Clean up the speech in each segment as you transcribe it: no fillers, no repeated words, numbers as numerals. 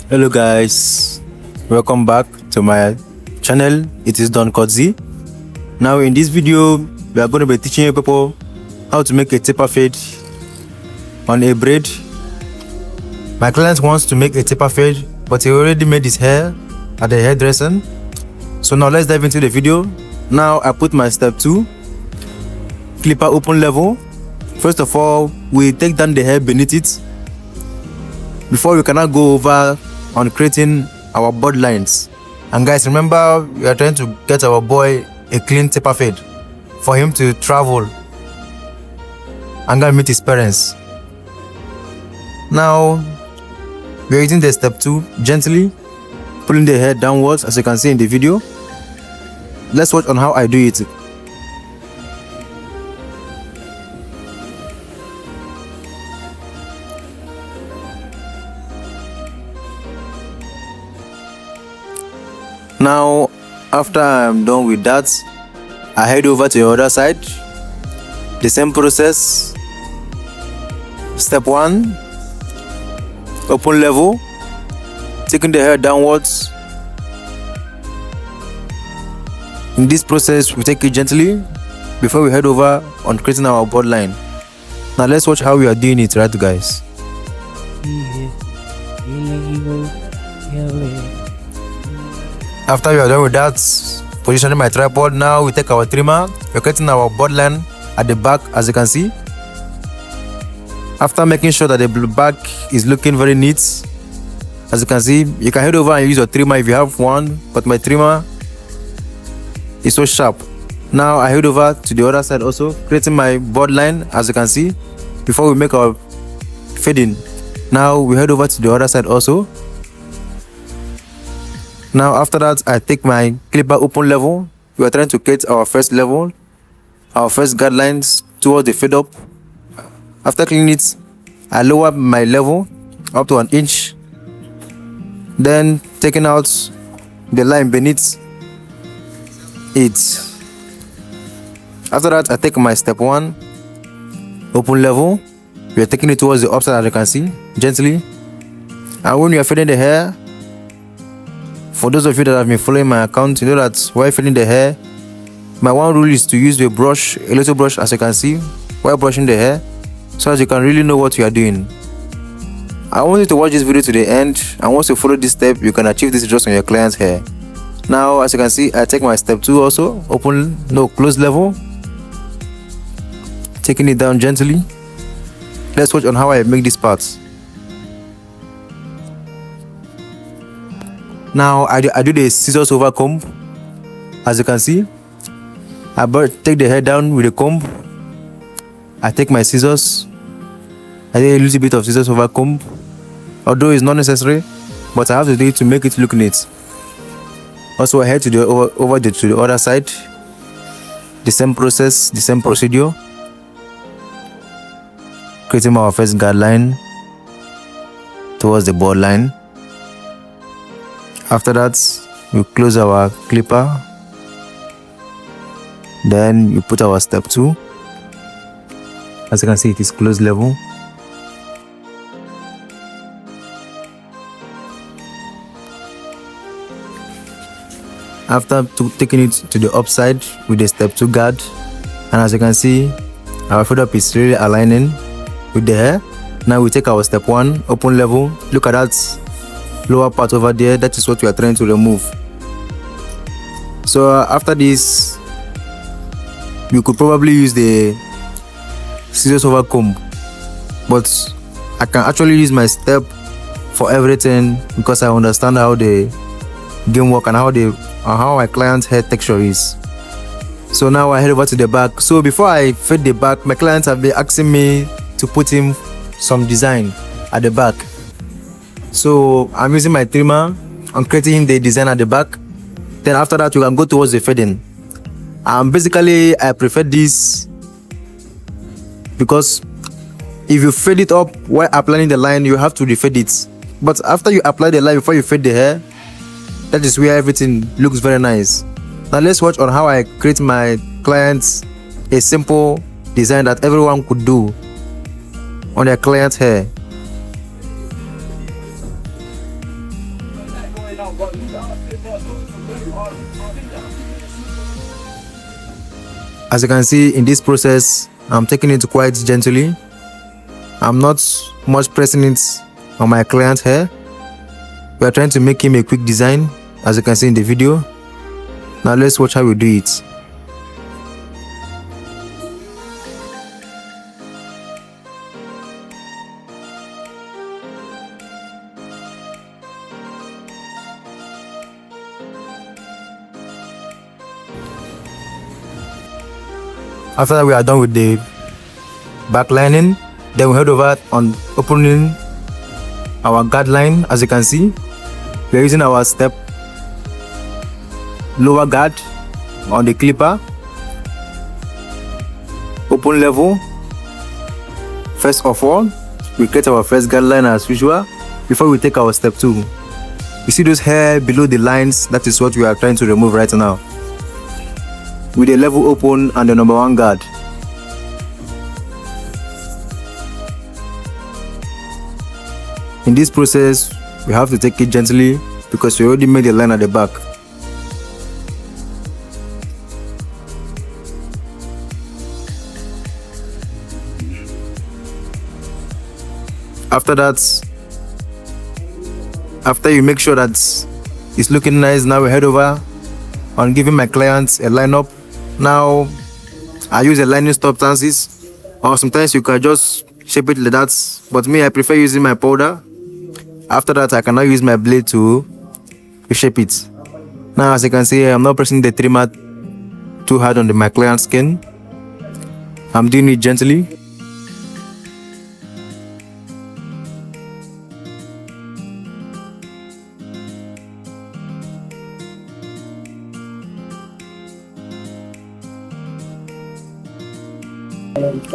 Hello guys, welcome back to my channel. It is spot.Z. Now in this video we are going to be teaching you people how to make a taper fade on a braid. My client wants to make a taper fade, but he already made his hair at the hairdresser. So now let's dive into the video. Now I put my step 2 clipper open level. First of all, we take down the hair beneath it before we cannot go over on creating our board lines. And guys, remember, we are trying to get our boy a clean taper fade for him to travel and go meet his parents. Now we are using the step 2, gently pulling the hair downwards, as you can see in the video. Let's watch on how I do it. Now, after I'm done with that, I head over to the other side. The same process. Step 1, open level, taking the hair downwards. In this process, we take it gently before we head over on creating our board line. Now let's watch how we are doing it, right guys? After we are done with that, positioning my tripod, now we take our trimmer. We're cutting our board line at the back, as you can see. After making sure that the back is looking very neat, as you can see, you can head over and use your trimmer if you have one, but my trimmer is so sharp. Now I head over to the other side also, creating my board line, as you can see, before we make our fading. Now we head over to the other side also. Now after that, I take my clipper open level. We are trying to create our first level, our first guidelines towards the fade up. After cleaning it, I lower my level up to 1 inch, then taking out the line beneath it. After that, I take my step 1 open level. We are taking it towards the upside, as you can see, gently. And when you are fading the hair, for those of you that have been following my account, you know that while fading the hair, my one rule is to use the brush, a little brush, as you can see, while brushing the hair, so that you can really know what you are doing. I want you to watch this video to the end, and once you follow this step, you can achieve this just on your client's hair. Now, as you can see, I take my step 2 also, close level, taking it down gently. Let's watch on how I make these parts. Now I do the scissors over comb, as you can see. I take the hair down with a comb. I take my scissors. I take a little bit of scissors over comb, although it's not necessary, but I have to do it to make it look neat. Also, I head to the other side. The same process, the same procedure. Creating our first guideline towards the board line. After that, we close our clipper. Then you put our step 2. As you can see, it is closed level. After taking it to the upside with the step 2 guard, and as you can see, our fade up is really aligning with the hair. Now we take our step 1 open level. Look at that lower part over there. That is what we are trying to remove. So after this, you could probably use the scissors over comb, but I can actually use my step for everything because I understand how the game work and how my client's hair texture is. So now I head over to the back. So before I fade the back, my clients have been asking me to put in some design at the back. So I'm using my trimmer and creating the design at the back. Then after that, you can go towards the fading. Basically, I prefer this because if you fade it up while applying the line, you have to refade it. But after you apply the line before you fade the hair, that is where everything looks very nice. Now let's watch on how I create my clients a simple design that everyone could do on their client's hair. As you can see in this process, I'm taking it quite gently. I'm not much pressing it on my client's hair. We are trying to make him a quick design, as you can see in the video. Now let's watch how we do it. After that, we are done with the back lining. Then we head over on opening our guard line. As you can see, we are using our step lower guard on the clipper. Open level. First of all, we create our first guard line as usual before we take our step 2. You see those hair below the lines? That is what we are trying to remove right now, with the level open and the number 1 guard. In this process, we have to take it gently because we already made a line at the back. After that, after you make sure that it's looking nice, now we head over on giving my clients a lineup. Now I use a lining substances, or sometimes you can just shape it like that, but me, I prefer using my powder. After that, I can now use my blade to shape it. Now as you can see, I'm not pressing the trimmer too hard on my client's skin. I'm doing it gently.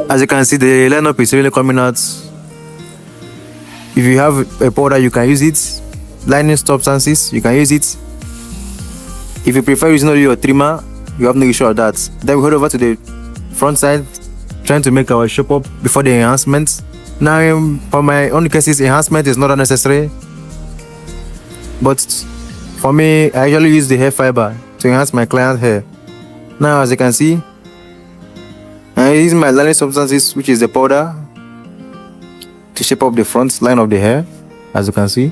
As you can see, the lineup is really coming out. If you have a powder, you can use it. Lining substances, you can use it. If you prefer using only your trimmer, you have no issue with that. Then we head over to the front side, trying to make our shape up before the enhancement. Now, for my own cases, enhancement is not unnecessary, but for me, I usually use the hair fiber to enhance my client's hair. Now, as you can see, I'm using my lining substances, which is the powder, to shape up the front line of the hair, as you can see.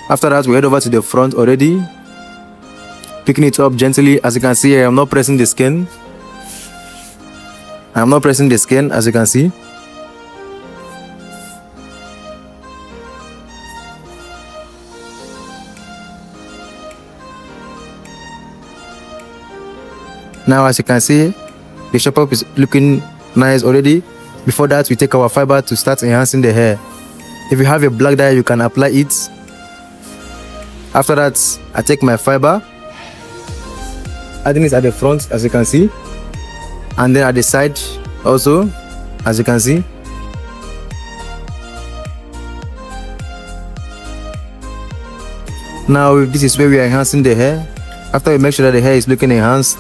After that, we head over to the front already, picking it up gently. As you can see, I am not pressing the skin. I am not pressing the skin, as you can see. Now, as you can see, the shape up is looking nice already. Before that, we take our fiber to start enhancing the hair. If you have a black dye, you can apply it. After that, I take my fiber, adding it at the front, as you can see, and then at the side also, as you can see. Now, this is where we are enhancing the hair. After we make sure that the hair is looking enhanced,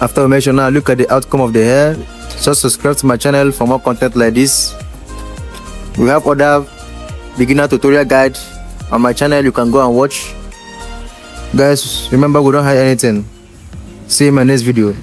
after we make sure, now look at the outcome of the hair. Just subscribe to my channel for more content like this. We have other beginner tutorial guide on my channel, you can go and watch. Guys, remember, we don't hide anything. See you in my next video.